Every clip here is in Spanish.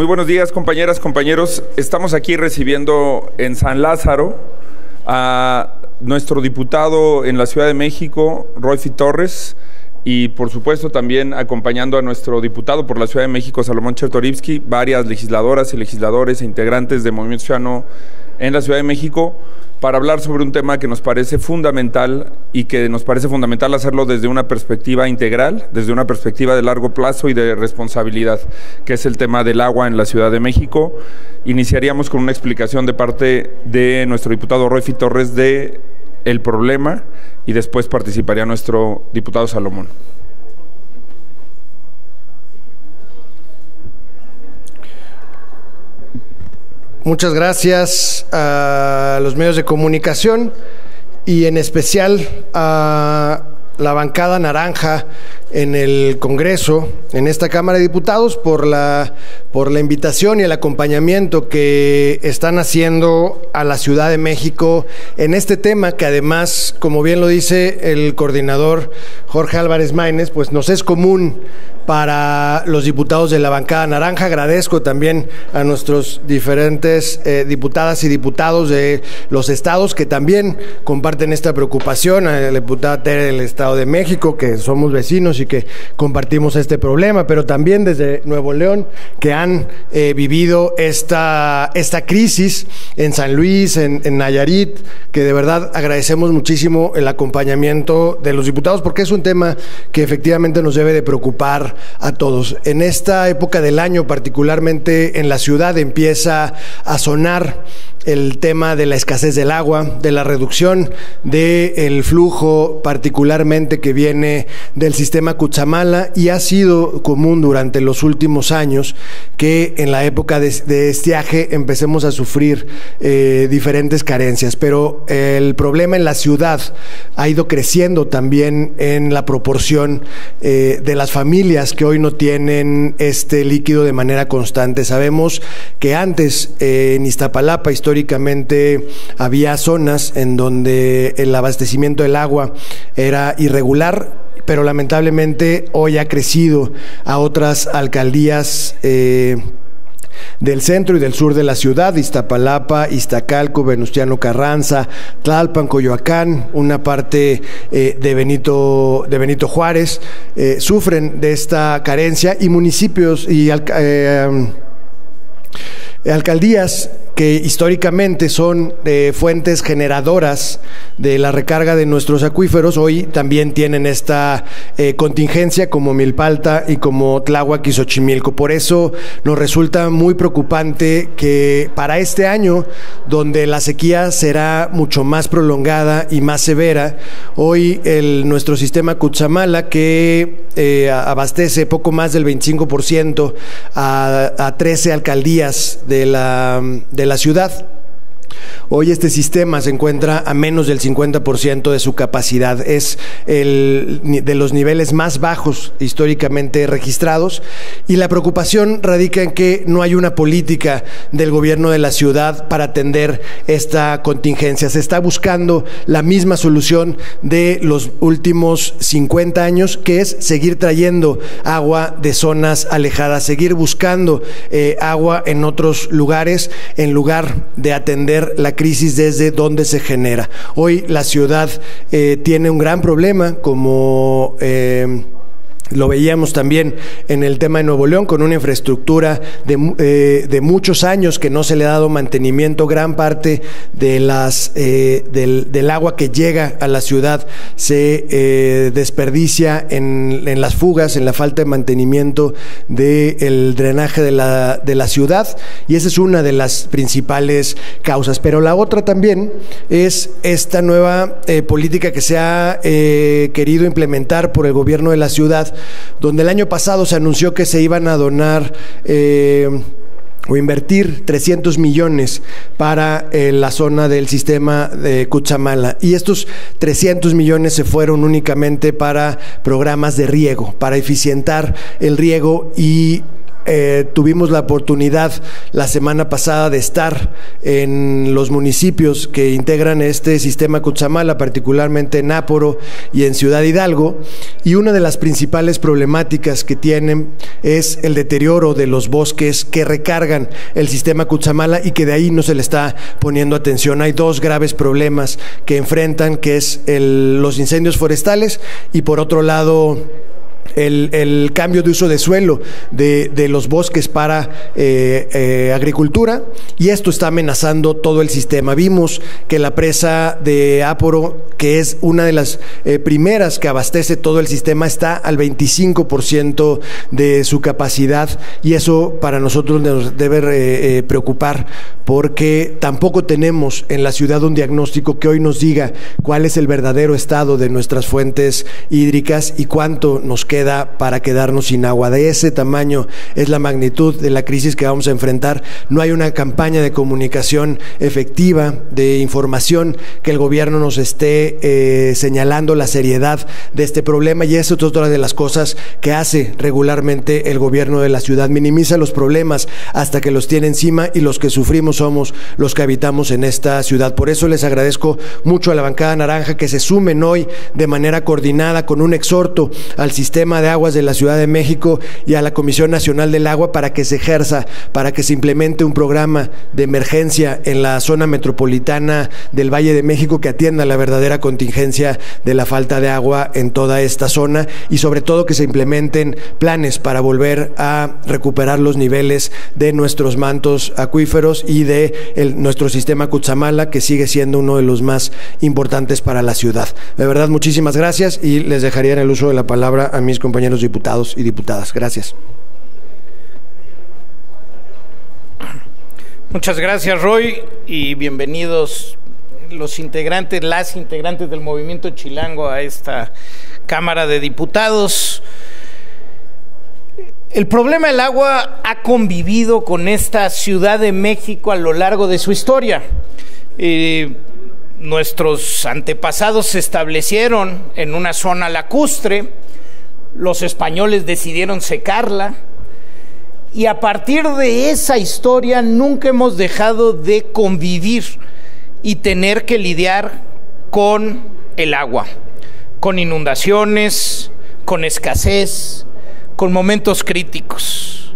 Muy buenos días, compañeras, compañeros. Estamos aquí recibiendo en San Lázaro a nuestro diputado en la Ciudad de México, Roifi Torres, y por supuesto también acompañando a nuestro diputado por la Ciudad de México, Salomón Chertorivsky, varias legisladoras y legisladores e integrantes de Movimiento Ciudadano en la Ciudad de México, para hablar sobre un tema que nos parece fundamental y que nos parece fundamental hacerlo desde una perspectiva integral, desde una perspectiva de largo plazo y de responsabilidad, que es el tema del agua en la Ciudad de México. Iniciaríamos con una explicación de parte de nuestro diputado Roifi Torres de el problema y después participaría nuestro diputado Salomón. Muchas gracias a los medios de comunicación y en especial a la bancada naranja en el Congreso, en esta Cámara de Diputados, por la invitación y el acompañamiento que están haciendo a la Ciudad de México en este tema que además, como bien lo dice el coordinador Jorge Álvarez Maínez, pues nos es común para los diputados de la bancada naranja. Agradezco también a nuestros diferentes diputadas y diputados de los estados que también comparten esta preocupación, a la diputada Tere del Estado de México, que somos vecinos y que compartimos este problema, pero también desde Nuevo León, que han vivido esta crisis en San Luis, en Nayarit, que de verdad agradecemos muchísimo el acompañamiento de los diputados, porque es un tema que efectivamente nos debe de preocupar a todos. En esta época del año, particularmente en la ciudad, empieza a sonar el tema de la escasez del agua, de la reducción del flujo, particularmente que viene del sistema Cutzamala, y ha sido común durante los últimos años que en la época de estiaje empecemos a sufrir diferentes carencias, pero el problema en la ciudad ha ido creciendo también en la proporción de las familias que hoy no tienen este líquido de manera constante. Sabemos que antes en Iztapalapa históricamente había zonas en donde el abastecimiento del agua era irregular, pero lamentablemente hoy ha crecido a otras alcaldías del centro y del sur de la ciudad: Iztapalapa, Iztacalco, Venustiano Carranza, Tlalpan, Coyoacán, una parte de Benito Juárez, sufren de esta carencia, y municipios y alcaldías que históricamente son fuentes generadoras de la recarga de nuestros acuíferos, hoy también tienen esta contingencia, como Milpalta y como Tláhuac y Xochimilco. Por eso nos resulta muy preocupante que para este año, donde la sequía será mucho más prolongada y más severa, hoy nuestro sistema Cutzamala, que abastece poco más del 25% a 13 alcaldías de la ciudad, hoy este sistema se encuentra a menos del 50% de su capacidad. Es de los niveles más bajos históricamente registrados, y la preocupación radica en que no hay una política del gobierno de la ciudad para atender esta contingencia. Se está buscando la misma solución de los últimos 50 años, que es seguir trayendo agua de zonas alejadas, seguir buscando agua en otros lugares, en lugar de atender la crisis desde donde se genera. Hoy la ciudad tiene un gran problema, como lo veíamos también en el tema de Nuevo León, con una infraestructura de muchos años que no se le ha dado mantenimiento. Gran parte de del agua que llega a la ciudad se desperdicia en las fugas, en la falta de mantenimiento del drenaje de la ciudad, y esa es una de las principales causas. Pero la otra también es esta nueva política que se ha querido implementar por el gobierno de la ciudad, donde el año pasado se anunció que se iban a donar o invertir 300 millones para la zona del sistema de Cutzamala, y estos 300 millones se fueron únicamente para programas de riego, para eficientar el riego y tuvimos la oportunidad la semana pasada de estar en los municipios que integran este sistema Cutzamala, particularmente en Áporo y en Ciudad Hidalgo, y una de las principales problemáticas que tienen es el deterioro de los bosques que recargan el sistema Cutzamala y que de ahí no se le está poniendo atención. Hay dos graves problemas que enfrentan, que es los incendios forestales y por otro lado el cambio de uso de suelo de los bosques para agricultura, y esto está amenazando todo el sistema. Vimos que la presa de Áporo, que es una de las primeras que abastece todo el sistema, está al 25% de su capacidad, y eso para nosotros nos debe preocupar, porque tampoco tenemos en la ciudad un diagnóstico que hoy nos diga cuál es el verdadero estado de nuestras fuentes hídricas y cuánto nos queda para quedarnos sin agua. De ese tamaño es la magnitud de la crisis que vamos a enfrentar. No hay una campaña de comunicación efectiva, de información, que el gobierno nos esté señalando la seriedad de este problema, y eso es otra de las cosas que hace regularmente el gobierno de la ciudad. Minimiza los problemas hasta que los tiene encima, y los que sufrimos somos los que habitamos en esta ciudad. Por eso les agradezco mucho a la bancada naranja que se sumen hoy de manera coordinada con un exhorto al sistema de aguas de la Ciudad de México y a la Comisión Nacional del Agua para que se ejerza, para que se implemente un programa de emergencia en la zona metropolitana del Valle de México que atienda la verdadera contingencia de la falta de agua en toda esta zona, y sobre todo que se implementen planes para volver a recuperar los niveles de nuestros mantos acuíferos y de nuestro sistema Cutzamala, que sigue siendo uno de los más importantes para la ciudad. De verdad, muchísimas gracias, y les dejaría en el uso de la palabra a mis compañeros diputados y diputadas. Gracias. Muchas gracias, Roy, y bienvenidos las integrantes del Movimiento Chilango a esta Cámara de Diputados. El problema del agua ha convivido con esta Ciudad de México a lo largo de su historia. Nuestros antepasados se establecieron en una zona lacustre. Los españoles decidieron secarla, y a partir de esa historia nunca hemos dejado de convivir y tener que lidiar con el agua, con inundaciones, con escasez, con momentos críticos.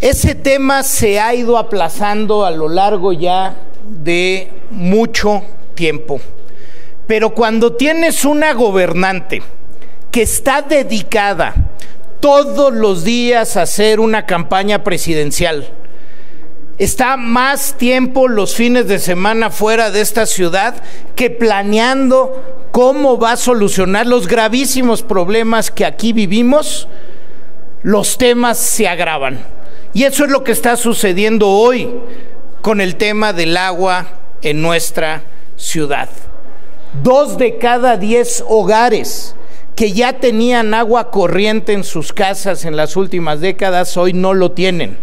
Ese tema se ha ido aplazando a lo largo ya de mucho tiempo, pero cuando tienes una gobernante que está dedicada todos los días a hacer una campaña presidencial, está más tiempo los fines de semana fuera de esta ciudad que planeando cómo va a solucionar los gravísimos problemas que aquí vivimos, los temas se agravan. Y eso es lo que está sucediendo hoy con el tema del agua en nuestra ciudad. 2 de cada 10 hogares que ya tenían agua corriente en sus casas en las últimas décadas, hoy no lo tienen.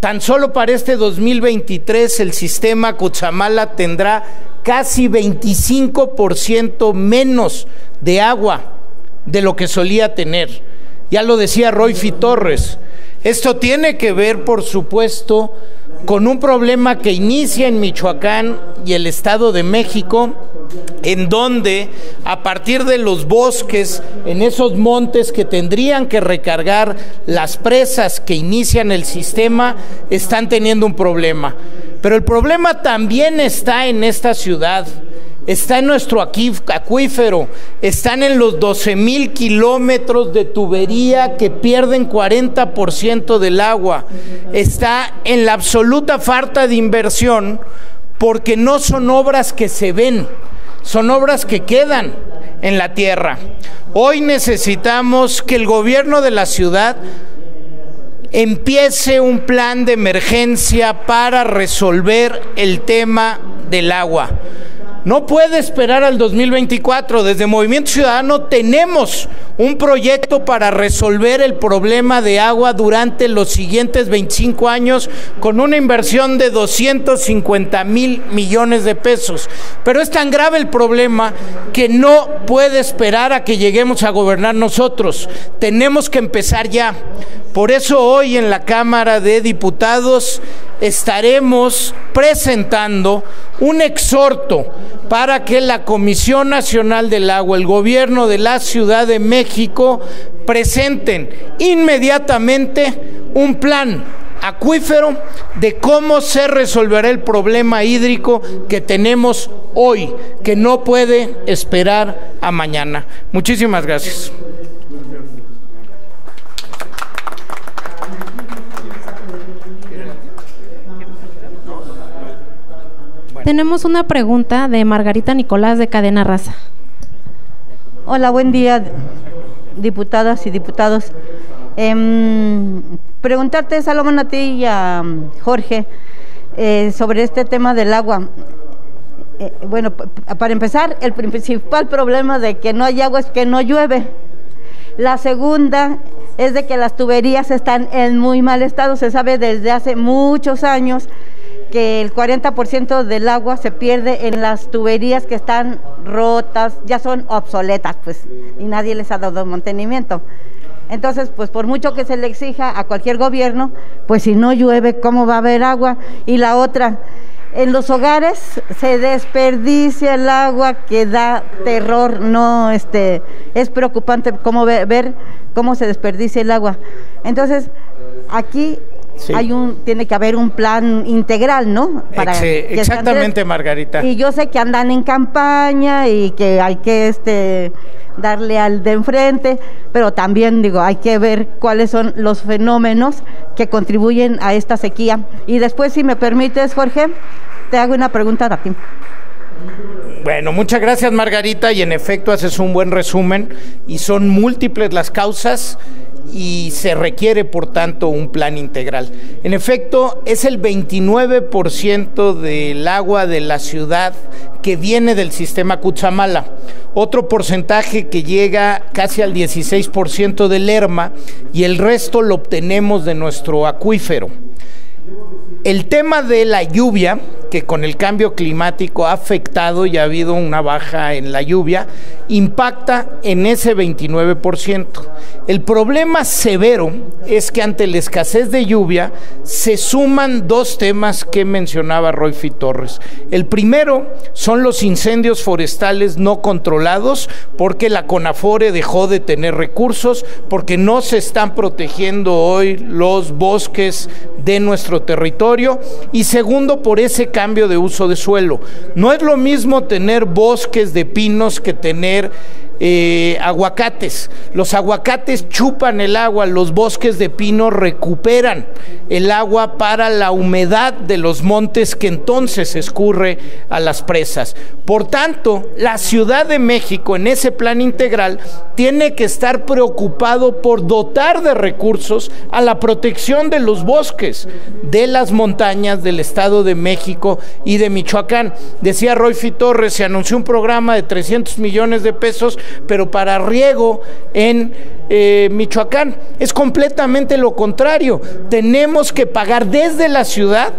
Tan solo para este 2023 el sistema Cutzamala tendrá casi 25% menos de agua de lo que solía tener. Ya lo decía Roy Torres, esto tiene que ver, por supuesto, con un problema que inicia en Michoacán y el Estado de México, en donde a partir de los bosques, en esos montes que tendrían que recargar las presas que inician el sistema, están teniendo un problema. Pero el problema también está en esta ciudad, está en nuestro acuífero, están en los 12,000 kilómetros de tubería que pierden 40% del agua, está en la absoluta falta de inversión, porque no son obras que se ven, son obras que quedan en la tierra. Hoy necesitamos que el gobierno de la ciudad empiece un plan de emergencia para resolver el tema del agua. No puede esperar al 2024. Desde Movimiento Ciudadano tenemos un proyecto para resolver el problema de agua durante los siguientes 25 años con una inversión de 250,000 millones de pesos. Pero es tan grave el problema que no puede esperar a que lleguemos a gobernar nosotros. Tenemos que empezar ya. Por eso hoy en la Cámara de Diputados estaremos presentando un exhorto para que la Comisión Nacional del Agua, el gobierno de la Ciudad de México, presenten inmediatamente un plan acuífero de cómo se resolverá el problema hídrico que tenemos hoy, que no puede esperar a mañana. Muchísimas gracias. Tenemos una pregunta de Margarita Nicolás de Cadena Raza. Hola, buen día, diputadas y diputados. Preguntarte, Salomón, a ti y a Jorge, sobre este tema del agua. Bueno, para empezar, el principal problema de que no hay agua es que no llueve. La segunda es de que las tuberías están en muy mal estado. Se sabe desde hace muchos años que el 40% del agua se pierde en las tuberías que están rotas, ya son obsoletas, pues, y nadie les ha dado mantenimiento. Entonces, pues por mucho que se le exija a cualquier gobierno, pues si no llueve, ¿cómo va a haber agua? Y la otra, en los hogares se desperdicia el agua, que da terror, no, es preocupante cómo ver cómo se desperdicia el agua. Entonces, aquí sí, tiene que haber un plan integral, ¿no? Exactamente, Margarita. Y yo sé que andan en campaña y que hay que darle al de enfrente, pero también digo, hay que ver cuáles son los fenómenos que contribuyen a esta sequía. Y después, si me permites, Jorge, te hago una pregunta a ti. Bueno, muchas gracias, Margarita, y en efecto haces un buen resumen, y son múltiples las causas y se requiere, por tanto, un plan integral. En efecto, es el 29% del agua de la ciudad que viene del sistema Cutzamala. Otro porcentaje que llega casi al 16% del Lerma, y el resto lo obtenemos de nuestro acuífero. El tema de la lluvia, que con el cambio climático ha afectado y ha habido una baja en la lluvia, impacta en ese 29%. El problema severo es que ante la escasez de lluvia se suman dos temas que mencionaba Royfi Torres. El primero son los incendios forestales no controlados, porque la CONAFORE dejó de tener recursos, porque no se están protegiendo hoy los bosques de nuestro territorio, y segundo, por ese cambio de uso de suelo. No es lo mismo tener bosques de pinos que tener aguacates. Los aguacates chupan el agua, los bosques de pino recuperan el agua para la humedad de los montes, que entonces escurre a las presas. Por tanto, la Ciudad de México en ese plan integral tiene que estar preocupado por dotar de recursos a la protección de los bosques de las montañas del Estado de México y de Michoacán. Decía Royfi Torres, se anunció un programa de 300 millones de pesos, pero para riego en Michoacán. Es completamente lo contrario. Tenemos que pagar desde la ciudad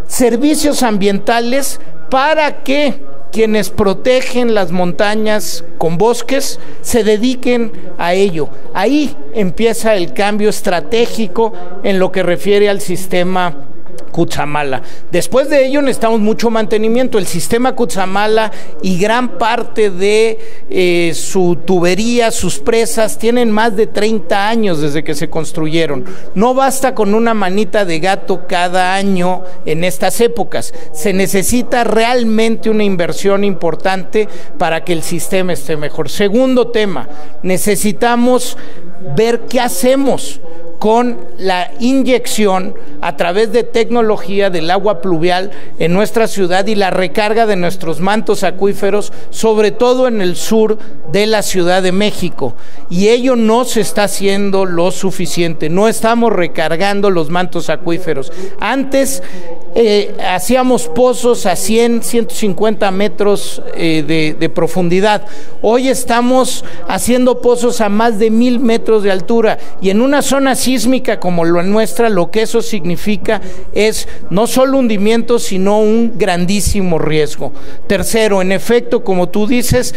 servicios ambientales para que quienes protegen las montañas con bosques se dediquen a ello. Ahí empieza el cambio estratégico en lo que refiere al sistema Cutzamala. Después de ello necesitamos mucho mantenimiento. El sistema Cutzamala y gran parte de su tubería, sus presas, tienen más de 30 años desde que se construyeron. No basta con una manita de gato cada año en estas épocas. Se necesita realmente una inversión importante para que el sistema esté mejor. Segundo tema, necesitamos ver qué hacemos con la inyección a través de tecnología del agua pluvial en nuestra ciudad y la recarga de nuestros mantos acuíferos, sobre todo en el sur de la Ciudad de México. Y ello no se está haciendo lo suficiente, no estamos recargando los mantos acuíferos. Antes hacíamos pozos a 100, 150 metros de profundidad. Hoy estamos haciendo pozos a más de 1000 metros de altura, y en una zona sísmica como la nuestra, lo que eso significa es no solo hundimiento, sino un grandísimo riesgo. Tercero, en efecto, como tú dices,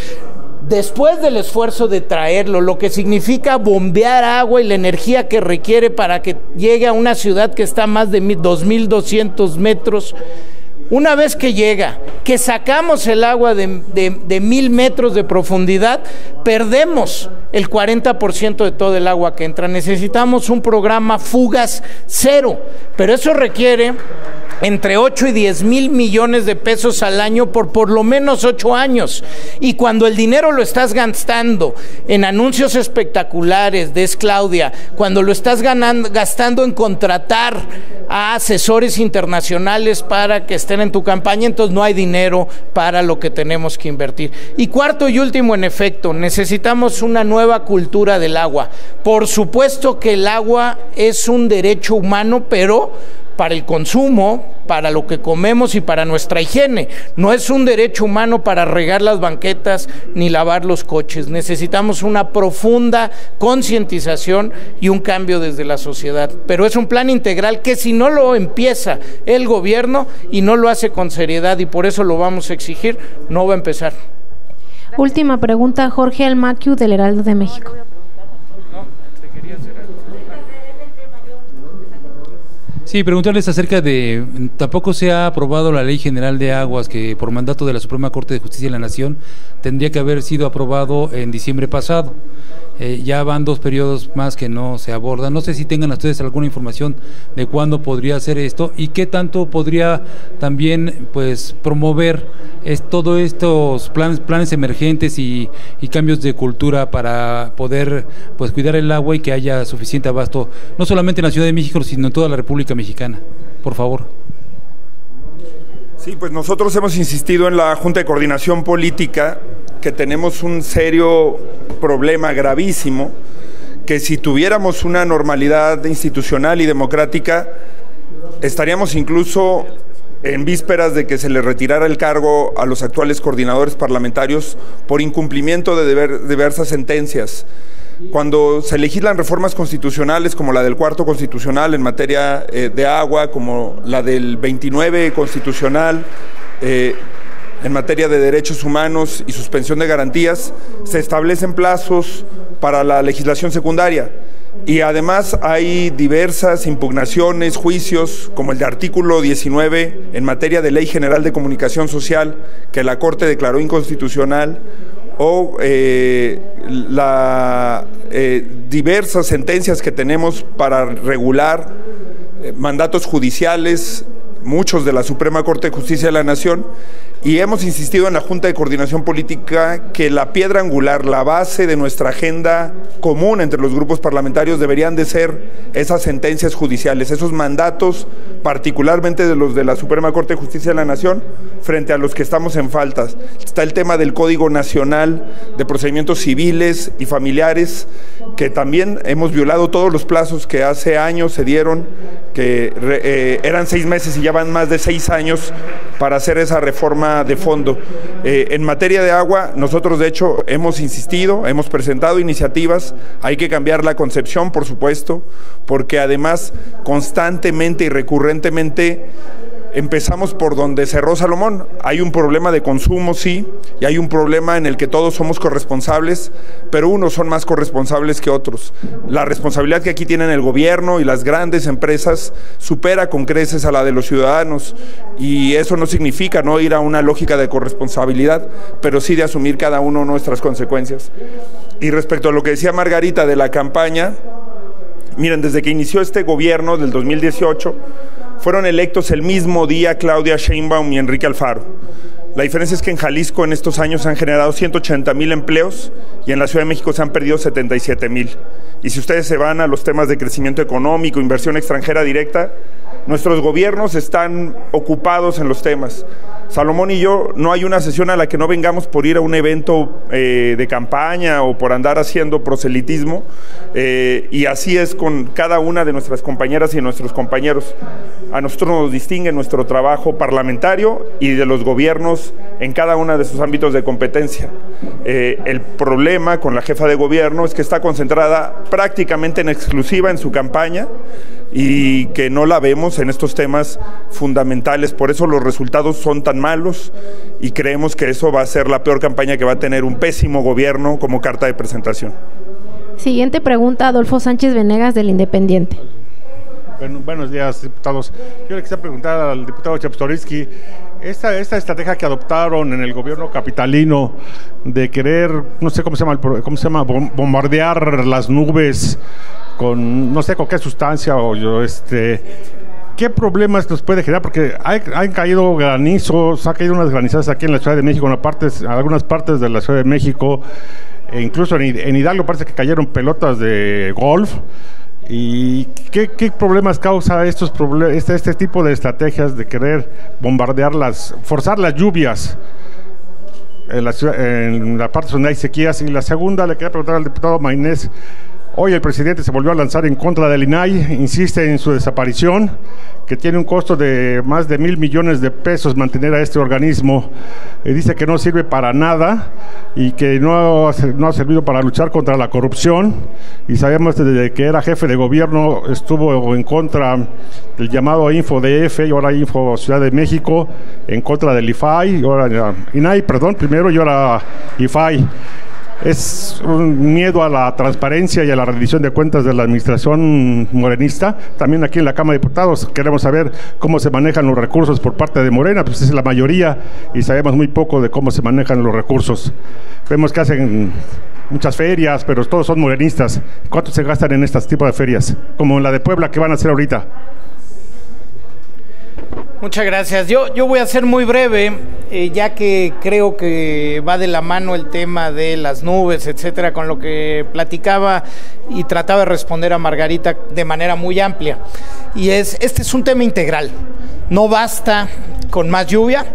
después del esfuerzo de traerlo, lo que significa bombear agua y la energía que requiere para que llegue a una ciudad que está a más de 2200 metros, una vez que llega, que sacamos el agua de 1000 metros de profundidad, perdemos el 40% de todo el agua que entra. Necesitamos un programa fugas cero, pero eso requiere entre 8 y 10 mil millones de pesos al año por lo menos 8 años. Y cuando el dinero lo estás gastando en anuncios espectaculares de Claudia, cuando lo estás gastando en contratar a asesores internacionales para que estén en tu campaña, entonces no hay dinero para lo que tenemos que invertir. Y cuarto y último, en efecto, necesitamos una nueva cultura del agua. Por supuesto que el agua es un derecho humano, pero para el consumo, para lo que comemos y para nuestra higiene. No es un derecho humano para regar las banquetas ni lavar los coches. Necesitamos una profunda concientización y un cambio desde la sociedad. Pero es un plan integral que, si no lo empieza el gobierno y no lo hace con seriedad, y por eso lo vamos a exigir, no va a empezar. Última pregunta, Jorge Almaquio, del Heraldo de México. Sí, preguntarles acerca de, tampoco se ha aprobado la Ley General de Aguas, que por mandato de la Suprema Corte de Justicia de la Nación tendría que haber sido aprobado en diciembre pasado. Ya van 2 periodos más que no se abordan. No sé si tengan ustedes alguna información de cuándo podría hacer esto y qué tanto podría también pues promover todos estos planes emergentes y cambios de cultura para poder pues cuidar el agua y que haya suficiente abasto, no solamente en la Ciudad de México, sino en toda la República Mexicana. Por favor. Sí, pues nosotros hemos insistido en la Junta de Coordinación Política que tenemos un serio problema gravísimo, que si tuviéramos una normalidad institucional y democrática, estaríamos incluso en vísperas de que se le retirara el cargo a los actuales coordinadores parlamentarios por incumplimiento de diversas sentencias. Cuando se legislan reformas constitucionales como la del 4º constitucional en materia de agua, como la del 29 constitucional en materia de derechos humanos y suspensión de garantías, se establecen plazos para la legislación secundaria. Y además hay diversas impugnaciones, juicios, como el de artículo 19 en materia de Ley General de Comunicación Social, que la Corte declaró inconstitucional, o diversas sentencias que tenemos para regular mandatos judiciales, muchos de la Suprema Corte de Justicia de la Nación, y hemos insistido en la Junta de Coordinación Política que la piedra angular, la base de nuestra agenda común entre los grupos parlamentarios deberían de ser esas sentencias judiciales, esos mandatos, particularmente de los de la Suprema Corte de Justicia de la Nación, frente a los que estamos en faltas. Está el tema del Código Nacional de Procedimientos Civiles y Familiares, que también hemos violado todos los plazos que hace años se dieron, que eran 6 meses y ya van más de 6 años para hacer esa reforma de fondo. En materia de agua, nosotros de hecho hemos insistido, hemos presentado iniciativas, hay que cambiar la concepción, por supuesto, porque además constantemente y recurrentemente empezamos por donde cerró Salomón. Hay un problema de consumo, sí, y hay un problema en el que todos somos corresponsables, pero unos son más corresponsables que otros. La responsabilidad que aquí tienen el gobierno y las grandes empresas supera con creces a la de los ciudadanos, y eso no significa no ir a una lógica de corresponsabilidad, pero sí de asumir cada uno nuestras consecuencias. Y respecto a lo que decía Margarita de la campaña, miren, desde que inició este gobierno del 2018, fueron electos el mismo día Claudia Sheinbaum y Enrique Alfaro. La diferencia es que en Jalisco en estos años se han generado 180,000 empleos y en la Ciudad de México se han perdido 77,000. Y si ustedes se van a los temas de crecimiento económico, inversión extranjera directa, nuestros gobiernos están ocupados en los temas. Salomón y yo, no hay una sesión a la que no vengamos por ir a un evento de campaña o por andar haciendo proselitismo, y así es con cada una de nuestras compañeras y nuestros compañeros. A nosotros nos distingue nuestro trabajo parlamentario y de los gobiernos en cada uno de sus ámbitos de competencia. El problema con la jefa de gobierno es que está concentrada prácticamente en exclusiva en su campaña y que no la vemos en estos temas fundamentales. Por eso los resultados son tan malos y creemos que eso va a ser la peor campaña que va a tener un pésimo gobierno como carta de presentación. Siguiente pregunta, Adolfo Sánchez Venegas, del Independiente. Buenos días, diputados. Yo le quisiera preguntar al diputado Czaptoryski, esta estrategia que adoptaron en el gobierno capitalino de querer, no sé cómo se llama, bombardear las nubes con no sé con qué sustancia ¿qué problemas nos puede generar? Porque han caído granizos, ha caído unas granizadas aquí en la Ciudad de México, en algunas partes de la Ciudad de México, e incluso en Hidalgo parece que cayeron pelotas de golf. ¿Y qué problemas causa este tipo de estrategias de querer forzar las lluvias en la parte donde hay sequías? Y la segunda, le quería preguntar al diputado Maynés. Hoy el presidente se volvió a lanzar en contra del INAI, insiste en su desaparición, que tiene un costo de más de 1,000 millones de pesos mantener a este organismo. Dice que no sirve para nada y que no ha servido para luchar contra la corrupción. Y sabemos desde que era jefe de gobierno estuvo en contra del llamado InfoDF y ahora Info Ciudad de México, en contra del IFAI, INAI, primero, y ahora IFAI. Es un miedo a la transparencia y a la rendición de cuentas de la administración morenista. También aquí en la Cámara de Diputados queremos saber cómo se manejan los recursos por parte de Morena, pues es la mayoría y sabemos muy poco de cómo se manejan los recursos. Vemos que hacen muchas ferias, pero todos son morenistas. ¿Cuánto se gastan en este tipo de ferias? Como en la de Puebla que van a hacer ahorita. Muchas gracias. Yo voy a ser muy breve, ya que creo que va de la mano el tema de las nubes, etcétera, con lo que platicaba y trataba de responder a Margarita de manera muy amplia. Y este es un tema integral. No basta con más lluvia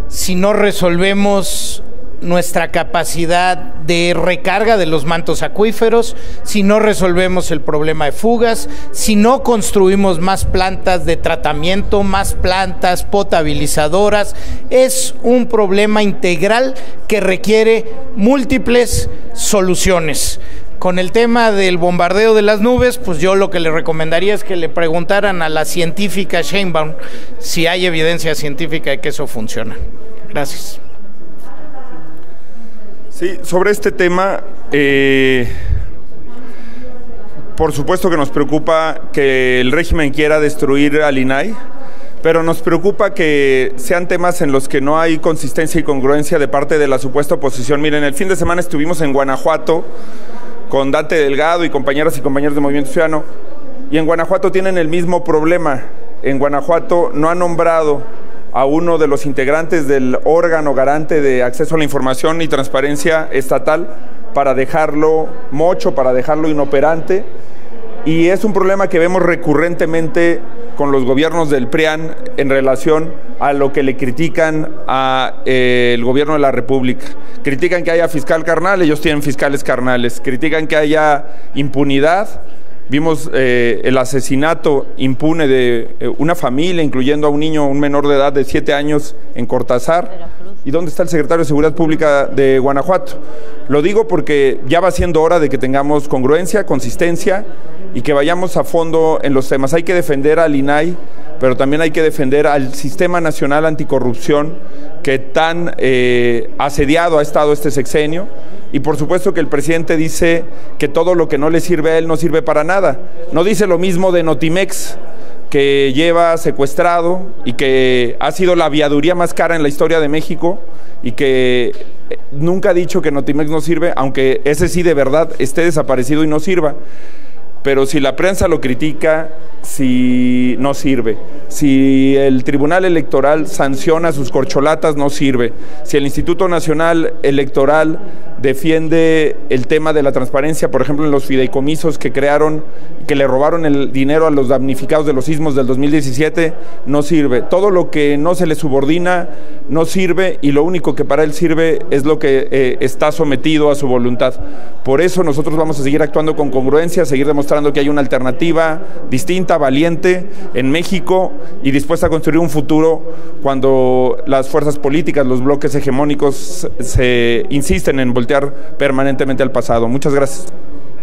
si no resolvemos nuestra capacidad de recarga de los mantos acuíferos, si no resolvemos el problema de fugas, si no construimos más plantas de tratamiento, más plantas potabilizadoras. Es un problema integral que requiere múltiples soluciones. Con el tema del bombardeo de las nubes, pues yo lo que le recomendaría es que le preguntaran a la científica Sheinbaum si hay evidencia científica de que eso funciona. Gracias. Sí, sobre este tema, por supuesto que nos preocupa que el régimen quiera destruir al INAI, pero nos preocupa que sean temas en los que no hay consistencia y congruencia de parte de la supuesta oposición. Miren, el fin de semana estuvimos en Guanajuato con Dante Delgado y compañeras y compañeros de Movimiento Ciudadano, y en Guanajuato tienen el mismo problema. En Guanajuato no han nombrado a uno de los integrantes del órgano garante de acceso a la información y transparencia estatal para dejarlo mocho, para dejarlo inoperante, y es un problema que vemos recurrentemente con los gobiernos del PRIAN en relación a lo que le critican al gobierno de la República. Critican que haya fiscal carnal, ellos tienen fiscales carnales. Critican que haya impunidad. Vimos el asesinato impune de una familia, incluyendo a un niño, un menor de edad de 7 años en Cortázar. ¿Y dónde está el secretario de Seguridad Pública de Guanajuato? Lo digo porque ya va siendo hora de que tengamos congruencia, consistencia y que vayamos a fondo en los temas. Hay que defender al INAI, pero también hay que defender al Sistema Nacional Anticorrupción, que tan asediado ha estado este sexenio. Y por supuesto que el presidente dice que todo lo que no le sirve a él no sirve para nada. No dice lo mismo de Notimex, que lleva secuestrado y que ha sido la aviaduría más cara en la historia de México, y que nunca ha dicho que Notimex no sirve, aunque ese sí de verdad esté desaparecido y no sirva. Pero si la prensa lo critica, si no sirve. Si el Tribunal Electoral sanciona sus corcholatas, no sirve. Si el Instituto Nacional Electoral defiende el tema de la transparencia, por ejemplo, en los fideicomisos que crearon, que le robaron el dinero a los damnificados de los sismos del 2017, no sirve. Todo lo que no se le subordina no sirve, y lo único que para él sirve es lo que está sometido a su voluntad. Por eso nosotros vamos a seguir actuando con congruencia, seguir demostrando que hay una alternativa distinta, valiente en México y dispuesta a construir un futuro cuando las fuerzas políticas, los bloques hegemónicos se insisten en voltear permanentemente al pasado. Muchas gracias.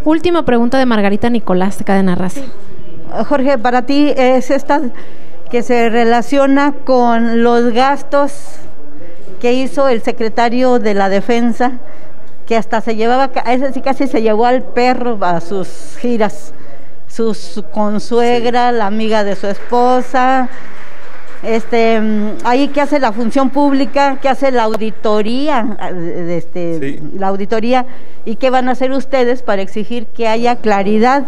Última pregunta de Margarita Nicolás de Cadena Raza. Jorge, para ti es esta que se relaciona con los gastos que hizo el secretario de la Defensa, que hasta se llevaba, ese sí casi se llevó al perro a sus giras, su consuegra, sí, la amiga de su esposa, ahí que hace la función pública, que hace la auditoría, sí, la auditoría, y qué van a hacer ustedes para exigir que haya claridad,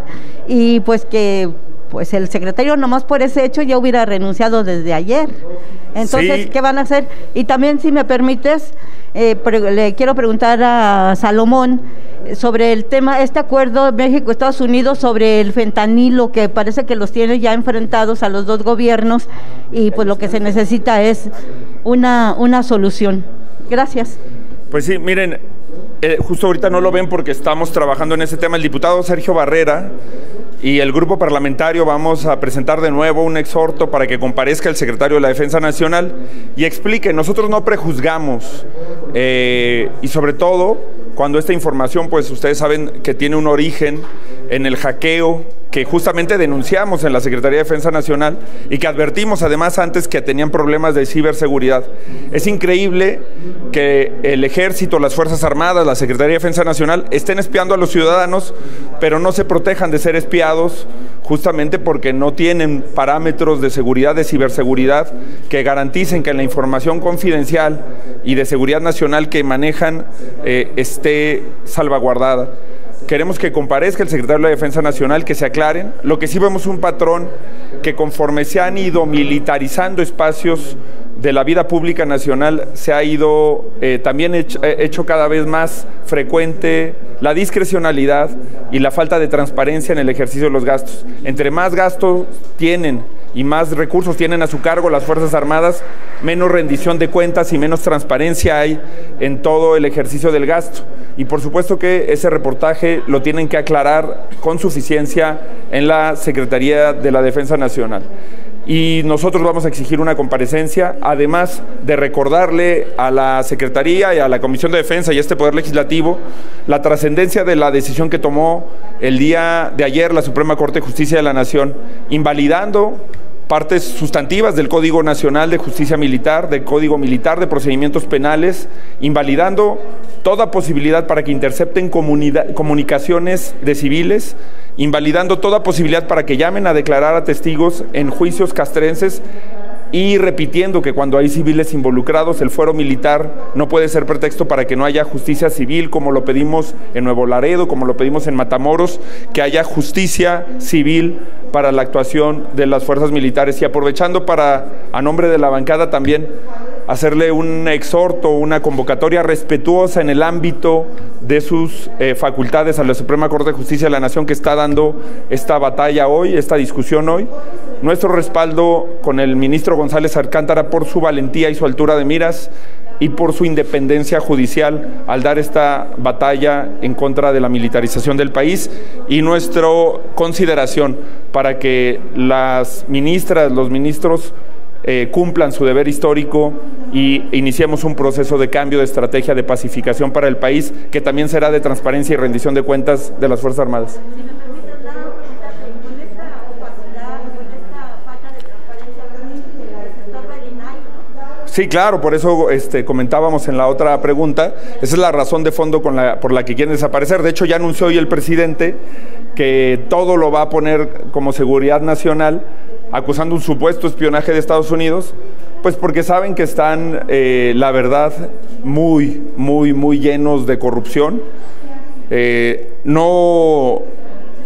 y pues que pues el secretario nomás por ese hecho ya hubiera renunciado desde ayer. Entonces, sí, ¿qué van a hacer? Y también, si me permites, le quiero preguntar a Salomón sobre el tema, este acuerdo México-Estados Unidos sobre el fentanilo, que parece que los tiene ya enfrentados a los dos gobiernos, y pues lo que se necesita es una solución. Gracias. Pues sí, miren, justo ahorita no lo ven porque estamos trabajando en ese tema. El diputado Sergio Barrera y el grupo parlamentario vamos a presentar de nuevo un exhorto para que comparezca el secretario de la Defensa Nacional y explique. Nosotros no prejuzgamos, y sobre todo cuando esta información, pues ustedes saben que tiene un origen en el hackeo que justamente denunciamos en la Secretaría de Defensa Nacional y que advertimos además antes que tenían problemas de ciberseguridad. Es increíble que el Ejército, las Fuerzas Armadas, la Secretaría de Defensa Nacional estén espiando a los ciudadanos, pero no se protejan de ser espiados justamente porque no tienen parámetros de seguridad, de ciberseguridad, que garanticen que la información confidencial y de seguridad nacional que manejan esté salvaguardada. Queremos que comparezca el secretario de la Defensa Nacional, que se aclaren. Lo que sí vemos un patrón que conforme se han ido militarizando espacios de la vida pública nacional, se ha ido también hecho cada vez más frecuente la discrecionalidad y la falta de transparencia en el ejercicio de los gastos. Entre más gastos tienen y más recursos tienen a su cargo las Fuerzas Armadas, menos rendición de cuentas y menos transparencia hay en todo el ejercicio del gasto. Y por supuesto que ese reportaje lo tienen que aclarar con suficiencia en la Secretaría de la Defensa Nacional. Y nosotros vamos a exigir una comparecencia, además de recordarle a la Secretaría y a la Comisión de Defensa y a este Poder Legislativo la trascendencia de la decisión que tomó el día de ayer la Suprema Corte de Justicia de la Nación, invalidando partes sustantivas del Código Nacional de Justicia Militar, del Código Militar de Procedimientos Penales, invalidando toda posibilidad para que intercepten comunicaciones de civiles, invalidando toda posibilidad para que llamen a declarar a testigos en juicios castrenses y repitiendo que cuando hay civiles involucrados el fuero militar no puede ser pretexto para que no haya justicia civil, como lo pedimos en Nuevo Laredo, como lo pedimos en Matamoros, que haya justicia civil para la actuación de las fuerzas militares. Y aprovechando para, a nombre de la bancada también, hacerle un exhorto, una convocatoria respetuosa en el ámbito de sus facultades a la Suprema Corte de Justicia de la Nación, que está dando esta batalla hoy, esta discusión hoy. Nuestro respaldo con el ministro González Alcántara por su valentía y su altura de miras y por su independencia judicial al dar esta batalla en contra de la militarización del país, y nuestra consideración para que las ministras, los ministros cumplan su deber histórico y iniciemos un proceso de cambio de estrategia de pacificación para el país, que también será de transparencia y rendición de cuentas de las Fuerzas Armadas. Sí, claro, por eso comentábamos en la otra pregunta, esa es la razón de fondo por la que quieren desaparecer. De hecho, ya anunció hoy el presidente que todo lo va a poner como seguridad nacional, acusando un supuesto espionaje de Estados Unidos, pues porque saben que están, la verdad, muy llenos de corrupción. No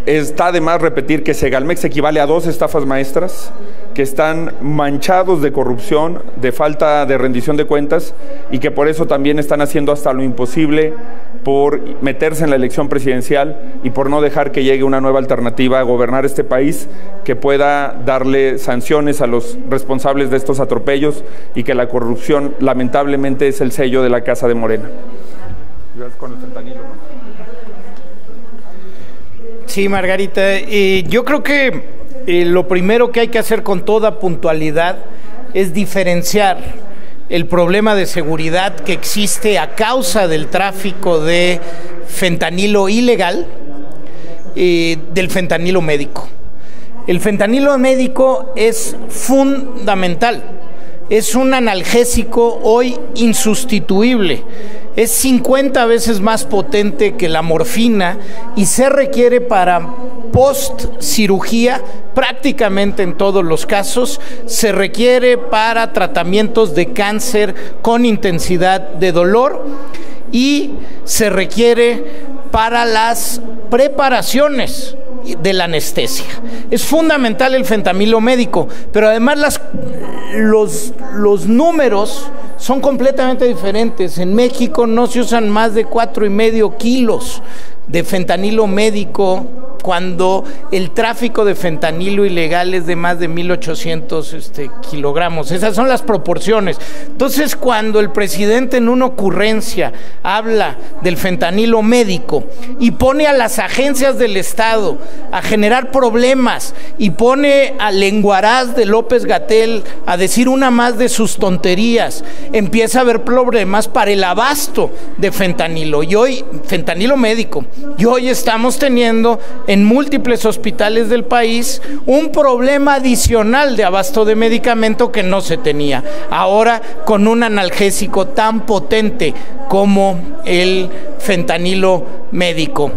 está de más repetir que Segalmex equivale a 2 estafas maestras, que están manchados de corrupción, de falta de rendición de cuentas, y que por eso también están haciendo hasta lo imposible por meterse en la elección presidencial y por no dejar que llegue una nueva alternativa a gobernar este país que pueda darle sanciones a los responsables de estos atropellos y que la corrupción lamentablemente es el sello de la Casa de Morena. Con el fentanilo, ¿no? Sí, Margarita, yo creo que lo primero que hay que hacer con toda puntualidad es diferenciar el problema de seguridad que existe a causa del tráfico de fentanilo ilegal del fentanilo médico. El fentanilo médico es fundamental, es un analgésico hoy insustituible, es 50 veces más potente que la morfina y se requiere para post-cirugía, prácticamente en todos los casos, se requiere para tratamientos de cáncer con intensidad de dolor y se requiere para las preparaciones de la anestesia. Es fundamental el fentanilo médico, pero además los números son completamente diferentes. En México no se usan más de 4,5 kilos de fentanilo médico, cuando el tráfico de fentanilo ilegal es de más de 1,800 kilogramos. Esas son las proporciones. Entonces, cuando el presidente en una ocurrencia habla del fentanilo médico y pone a las agencias del Estado a generar problemas y pone a Lenguaraz de López-Gatell a decir una más de sus tonterías, empieza a haber problemas para el abasto de fentanilo. Y hoy, fentanilo médico, y hoy estamos teniendo en múltiples hospitales del país un problema adicional de abasto de medicamento que no se tenía. Ahora, con un analgésico tan potente como el fentanilo médico.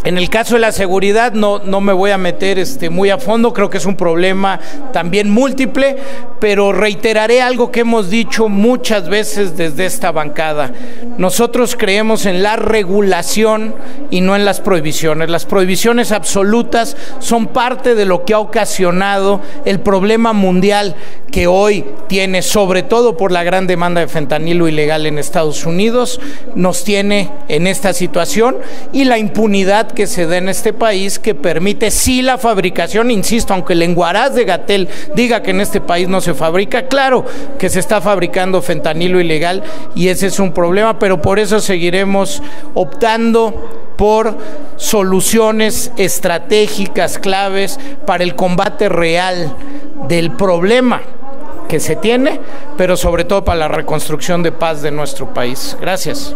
En el caso de la seguridad no me voy a meter muy a fondo, creo que es un problema también múltiple, pero reiteraré algo que hemos dicho muchas veces desde esta bancada. Nosotros creemos en la regulación y no en las prohibiciones. Las prohibiciones absolutas son parte de lo que ha ocasionado el problema mundial que hoy tiene, sobre todo por la gran demanda de fentanilo ilegal en Estados Unidos, nos tiene en esta situación, y la impunidad que se da en este país, que permite sí la fabricación, insisto, aunque el Lenguaraz de Gatell diga que en este país no se fabrica, claro que se está fabricando fentanilo ilegal y ese es un problema, pero por eso seguiremos optando por soluciones estratégicas claves para el combate real del problema que se tiene, pero sobre todo para la reconstrucción de paz de nuestro país. Gracias.